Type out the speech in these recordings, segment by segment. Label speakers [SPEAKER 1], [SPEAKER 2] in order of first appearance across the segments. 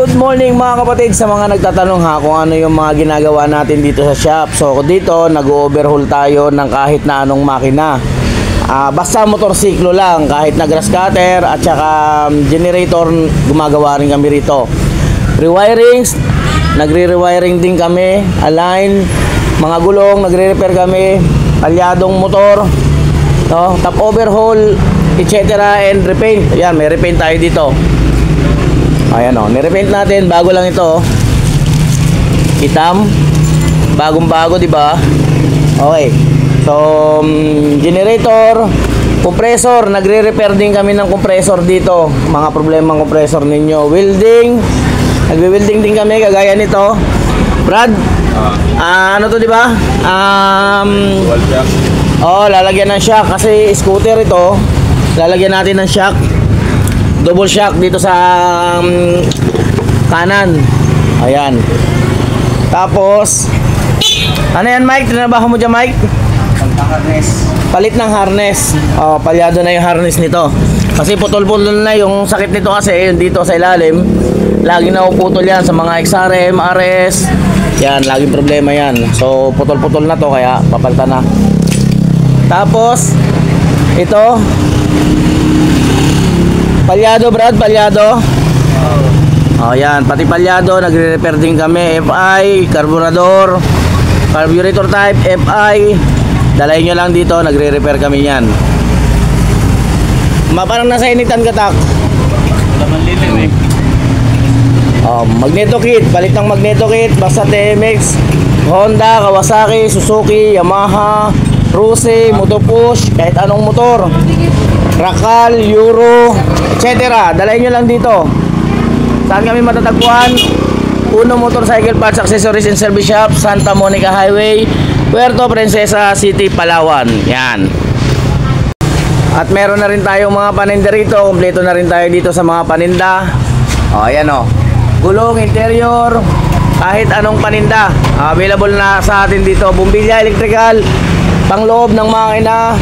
[SPEAKER 1] Good morning mga kapatid, sa mga nagtatanong ha kung ano yung mga ginagawa natin dito sa shop. So dito nag-overhaul tayo ng kahit na anong makina. Basta motorsiklo lang, kahit na grass cutter at saka generator, gumagawa rin kami rito. Rewirings, nagre-rewiring din kami. Align, mga gulong, nagre-repair kami. Palyadong motor, no? Top overhaul, etc. and repaint. Ayan, may repaint tayo dito. Ayan o, nirepaint natin, bago lang ito. Itam, bagong-bago, di ba? Okay. So, generator, compressor, nagre-repair din kami ng compressor dito. Mga problema ng compressor ninyo. Welding, nagwe-welding din kami kagaya nito. Brad, ano to, di ba?
[SPEAKER 2] Dual shock.
[SPEAKER 1] Oh, lalagyan ng shock kasi scooter ito. Lalagyan natin ng shock. Double shock dito sa kanan. Ayan. Tapos ano yan, Mike? Trinabaho mo dyan, Mike?
[SPEAKER 2] Harness.
[SPEAKER 1] Palit ng harness. Oh, palyado na yung harness nito. Kasi putol-putol na yung sakit nito kasi yun dito sa ilalim. Lagi na uputol yan sa mga XRM, RS. Yan, laging problema yan. So putol-putol na to kaya papalitan na. Tapos ito palyado, Brad, palyado. Oh, yan, pati palyado, nagre-repair din kami. FI, carburetor type, FI. Dalayin nyo lang dito, nagre-repair kami yan. Parang nasa initan ka, Tak.
[SPEAKER 2] Laman liliw eh.
[SPEAKER 1] Oh, magneto kit, palit ng magneto kit. Basta TMX, Honda, Kawasaki, Suzuki, Yamaha, Ruse, Motopush, kahit anong motor, Rakal, Euro, etc. Dalayin nyo lang dito. Saan kami matatagpuan? Uno Motorcycle Parts, Accessories and Service Shop, Santa Monica Highway, Puerto Princesa City, Palawan. Yan. At meron na rin tayong mga paninda rito. Kompleto na rin tayo dito sa mga paninda. O, ayan o. Gulong, interior, kahit anong paninda. Available na sa atin dito. Bumbilya, electrical, pangloob ng makina.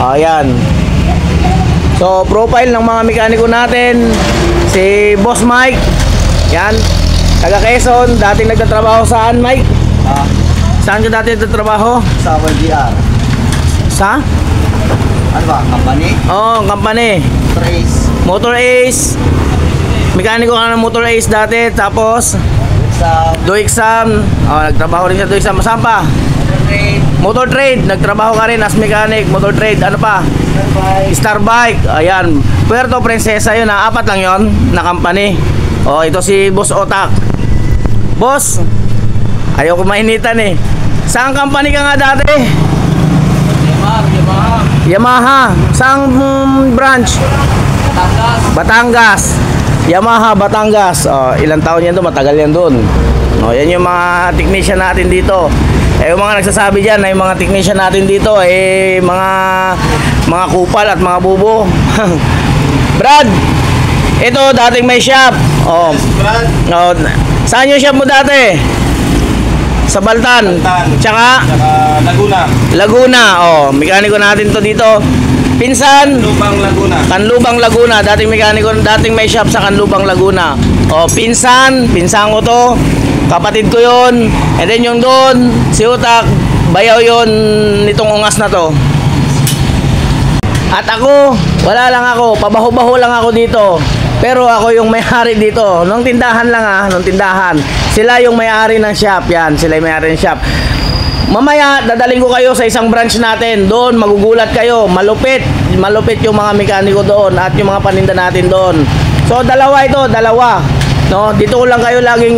[SPEAKER 1] O, ayan. So, profile ng mga mekaniko natin, si Boss Mike. Yan, taga Quezon. Dating nagtatrabaho saan, Mike? Saan ka dati nagtatrabaho?
[SPEAKER 2] Sa WDR.
[SPEAKER 1] Sa?
[SPEAKER 2] Ano ba? Company?
[SPEAKER 1] Oh, company.
[SPEAKER 2] Trace.
[SPEAKER 1] Motor Ace. Mekaniko ka ng Motor Ace dati. Tapos
[SPEAKER 2] Sa
[SPEAKER 1] Do Exam. Oh, nagtrabaho rin sa Do Exam. Saan pa?
[SPEAKER 2] Trade.
[SPEAKER 1] Motor Trade. Nagtrabaho ka rin as mechanic. Motor Trade. Ano pa? Star Bike. Ayan, Puerto Princesa yun ha. 4 lang yun na company. O, ito si Boss Otak. Boss, ayaw ko mainitan eh. Saan company ka nga dati? Yamaha. Saan branch? Batangas. Yamaha, Batangas. O, ilang taon yan doon? Matagal yan doon. O, yan yung mga technician natin dito. Eh, yung mga nagsasabi dyan na yung mga technician natin dito eh, mga kupal at mga bubo. Brad, ito dating may shop. Oh.
[SPEAKER 2] Brad.
[SPEAKER 1] Oh, saan yung shop mo dati? Sa Baltan. Tsaka
[SPEAKER 2] Laguna.
[SPEAKER 1] Laguna. Oh, mekaniko natin to dito. Pinsan,
[SPEAKER 2] Lubang Laguna.
[SPEAKER 1] Kanlubang Laguna. Dating mekaniko, dating may shop sa Kanlubang Laguna. Oh, pinsan ko to. Kapatid ko yun. And then yung doon, si Utak, bayaw yun nitong ungas na to. At ako, wala lang ako, pabaho-baho lang ako dito. Pero ako yung may-ari dito. Nung tindahan lang nung tindahan. Sila yung may-ari ng shop, yan. Sila yung may-ari ng shop. Mamaya, dadaling ko kayo sa isang branch natin. Doon, magugulat kayo. Malupit. Malupit yung mga mekaniko doon at yung mga paninda natin doon. So, dalawa ito, dalawa. No, dito ko lang kayo laging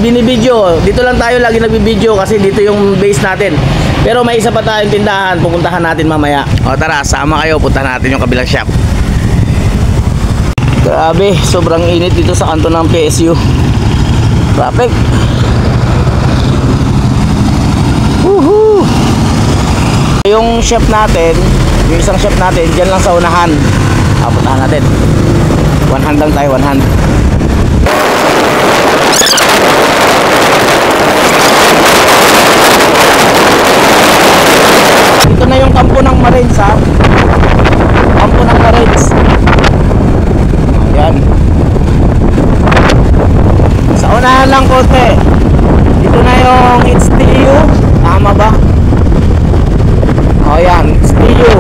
[SPEAKER 1] binibidyo. Dito lang tayo lagi nagbibidyo kasi dito yung base natin. Pero may isa pa tayong tindahan, pupuntahan natin mamaya. O tara, sama kayo, punta natin yung kabilang shop. Grabe, sobrang init dito sa kanto ng PSU. Traffic. Woohoo! Yung shop natin, yung isang shop natin, dyan lang sa unahan. Puntahan natin. One hand lang tayo, one hand. Ito na yung kampo ng Marines ha. Kampo ng Marines. Ayan. Ganahan lang konti. Dito na yung HTU. Tama ba? O yan, HTU.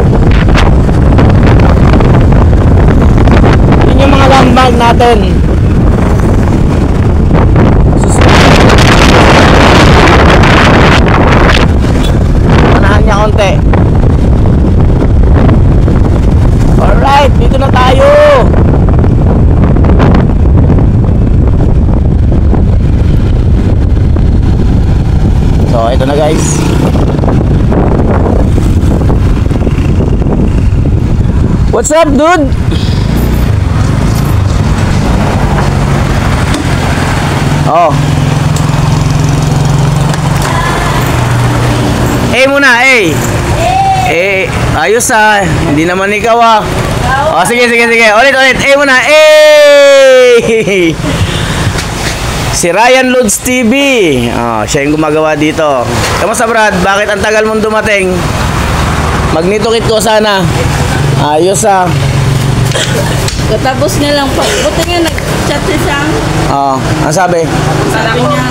[SPEAKER 1] Yun yung mga landmark natin. Ganahan niya konti. Alright, dito na tayo. So, ito na guys. What's up, dude? Oh. Muna, ayos ah. Hindi naman ikaw ah. Oh, sige. Ulit. Muna, Si Ryan Lods TV. Oh, siya yung gumagawa dito. Kamusta Brad? Bakit ang tagal mong dumating? Magneto kit ko sana. Ayos ah.
[SPEAKER 3] Katapos niya lang po. Buti nga nag-chat siya.
[SPEAKER 1] Oh, ang sabi?
[SPEAKER 3] Sabi niya,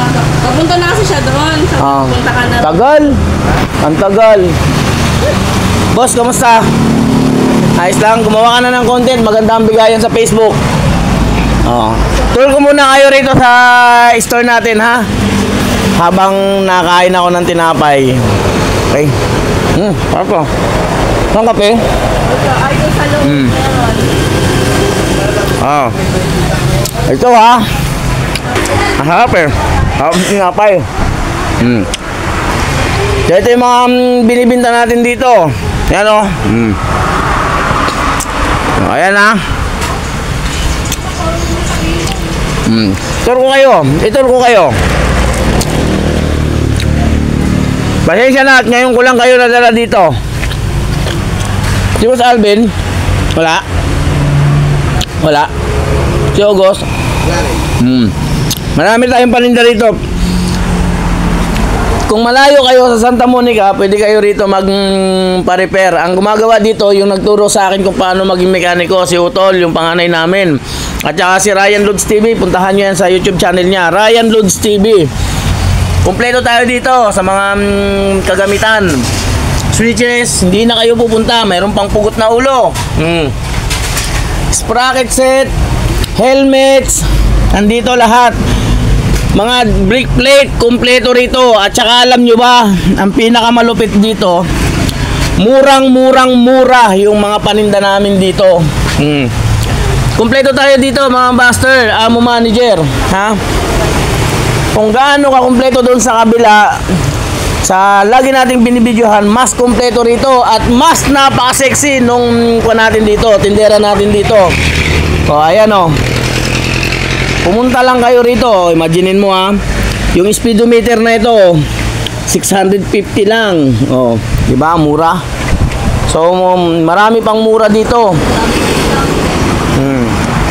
[SPEAKER 3] papunta na kasi siya doon. Sabi,
[SPEAKER 1] Oh.
[SPEAKER 3] punta ka na.
[SPEAKER 1] Tagal. Ang tagal. Boss, kamusta? Ayos lang, gumawa ka na ng content. Maganda ang bigayan sa Facebook. Oh. Tour ko muna kayo rito sa store natin ha. Habang nakain ako ng tinapay. Okay. Parang ang kape?
[SPEAKER 3] Ay, doon sa loob. Meron.
[SPEAKER 1] Ah. Ito ha. Ang harap eh. Harap ng tinapay. So ito yung mga binibinta natin dito. Yan o. Ayan ha. Tour ko kayo. Pasensya na at ngayon ko lang kayo nadala dito. Si Boss Alvin? Wala. Si August? Marami tayong paninda rito. Kung malayo kayo sa Santa Monica, pwede kayo rito magpa-repair. Ang gumagawa dito, yung nagturo sa akin kung paano maging mekaniko, si Utol, yung panganay namin. At saka si Ryan Lods TV, puntahan nyo yan sa YouTube channel niya, Ryan Lods TV. Kompleto tayo dito sa mga kagamitan. Switches, hindi na kayo pupunta, mayroon pang pugot na ulo. Sprocket set, helmets, nandito lahat. Mga brake plate, kompleto rito. At saka alam nyo ba, ang pinakamalupit dito, mura yung mga paninda namin dito. Kompleto tayo dito mga master, amo manager, ha? Kung gaano ka kompleto doon sa kabila, sa lagi nating binibidyohan, mas kompleto rito at mas napaka-sexy nung natin dito, tindera natin dito. O ayan o. Pumunta lang kayo rito, imaginein mo ha. Yung speedometer na ito, 650 lang. Oh, di ba? Mura. So, marami pang mura dito.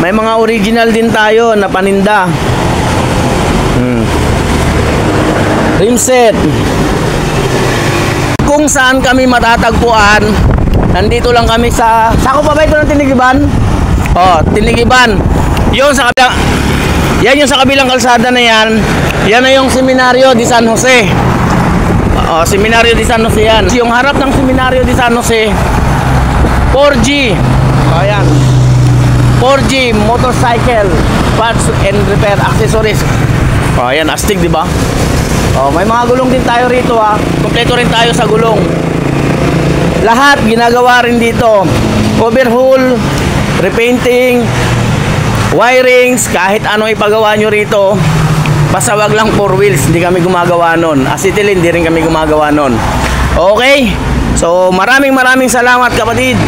[SPEAKER 1] May mga original din tayo na paninda. Rim set. Kung saan kami matatagpuan, nandito lang kami sa... Sako pa ba ito ng Tinigiban? Oh, Tinigiban. Yun sa kabilang... Yan yung sa kabilang kalsada na yan. Yan na yung Seminaryo de San Jose. Seminaryo de San Jose yan. Yung harap ng Seminaryo de San Jose, 4G. Ayan. 4G motorcycle parts and repair accessories. Ayan, astig, di ba? May mga gulong din tayo rito ha. Kompleto rin tayo sa gulong. Lahat ginagawa rin dito. Overhaul, repainting, wirings, kahit ano ipagawa nyo rito. Basta wag lang 4 wheels, hindi kami gumagawa nun. Acetyl, hindi rin kami gumagawa nun. Okay? So maraming salamat kapatid.